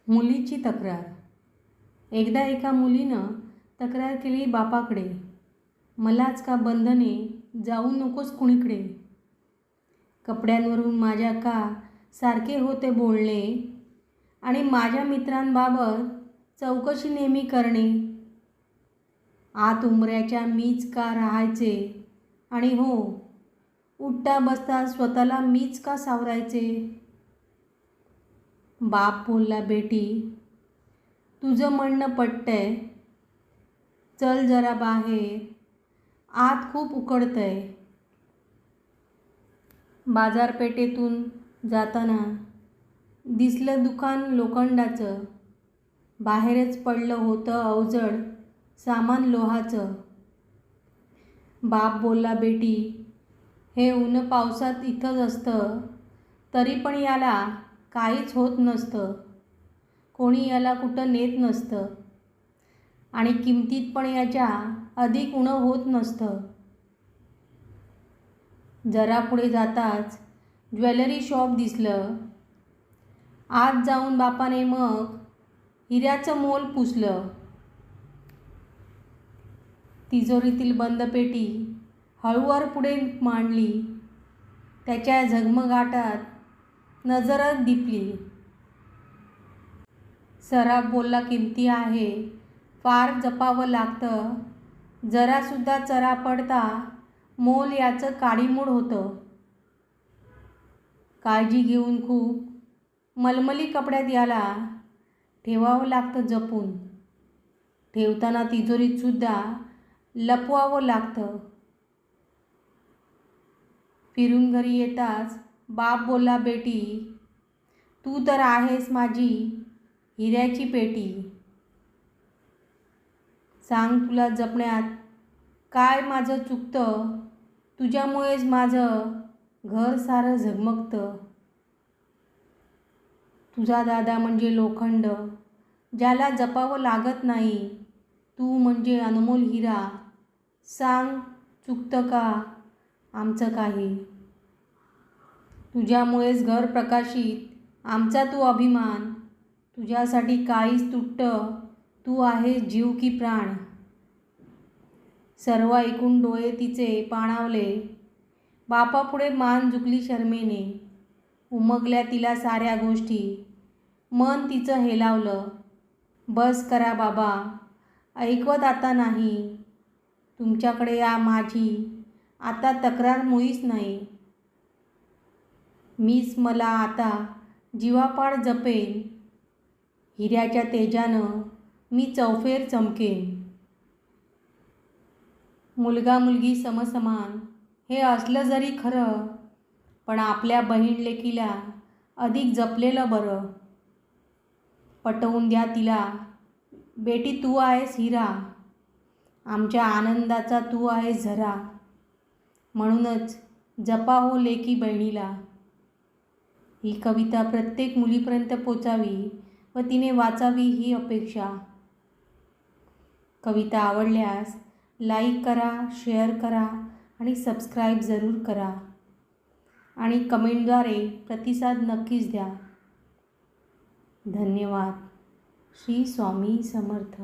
मुलीची तक्रार. एकदा एका मुलीनं तक्रार केली बापाकडे, मलाच का बंधने, जाऊ नकोस कुणीकडे. कपड्यांवरून माझ्या का सारखे होते बोलणे, आणि माझ्या मित्रांबाबत चौकशी नेहमी करणे. आत उंबऱ्याच्या मीच का राहायचे, आणि हो, उठता बसता स्वतःला मीच का सावरायचे. बाप बोलला, बेटी तुझं म्हणणं पटतंय, चल जरा बाहेर, आत खूप उकडतंय. बाजारपेठेतून जाताना दिसलं दुकान लोखंडाचं, बाहेरच पडलं होतं अवजड सामान लोहाचं. बाप बोलला, बेटी हे ऊन पावसात इथंच असतं, तरी पण याला काहीच होत नसतं, कोणी याला कुठं नेत नसतं, आणि किमतीत पण याच्या अधिक उणं होत नसतं. जरा पुढे जाताच ज्वेलरी शॉप दिसलं. आत जाऊन बापाने मग हिऱ्याचं मोल पुसलं. तिजोरीतील बंद पेटी हळूवार पुढे मांडली. त्याच्या झगमगाटात नजरच दिपली. सराफ बोलला, किमती आहे, फार जपावं लागतं, जरासुद्धा चरा पडता मोल याचं काडीमोड होतं. काळजी घेऊन खूप मलमली कपड्यात याला ठेवावं लागतं जपून, ठेवताना तिजोरीतसुद्धा लपवावं लागतं. फिरून घरी येताच बाप बोलला, बेटी तू तर आहेस माझी हिऱ्याची पेटी. सांग तुला जपण्यात काय माझं चुकतं, तुझ्यामुळेच माझं घर सारं झगमगतं. तुझा दादा म्हणजे लोखंड, ज्याला जपावं लागत नाही, तू म्हणजे अनमोल हिरा. सांग चुकतं का आमचं काही. तुझ्यामुळेच घर प्रकाशित आमचा तू अभिमान, तुझ्यासाठी काहीच तुटतं, तू आहेस जीव की प्राण. सर्व ऐकून डोळे तिचे पाणावले. बापापुढे मान झुकली शरमेने. उमगल्या तिला साऱ्या गोष्टी, मन तिचं हेलावलं. बस करा बाबा, ऐकवत आता नाही, तुमच्याकडे या माझी आता तक्रार मुळीच नाही. मीच मला आता जीवापाड जपेन, हिऱ्याच्या तेजानं मी चौफेर चमकेन. मुलगा मुलगी समसमान हे असलं जरी खरं, पण आपल्या बहीण लेकीला अधिक जपलेलं बरं. पटवून द्या तिला, बेटी तू आहेस हिरा, आमच्या आनंदाचा तू आहेस झरा. म्हणूनच जपा हो लेकी बहिणीला. ही कविता प्रत्येक मुलीपर्यंत पोचावी व तिने वाचावी ही अपेक्षा. कविता आवडल्यास लाईक करा, शेअर करा आणि सबस्क्राईब जरूर करा, आणि कमेंटद्वारे प्रतिसाद नक्कीच द्या. धन्यवाद. श्री स्वामी समर्थ.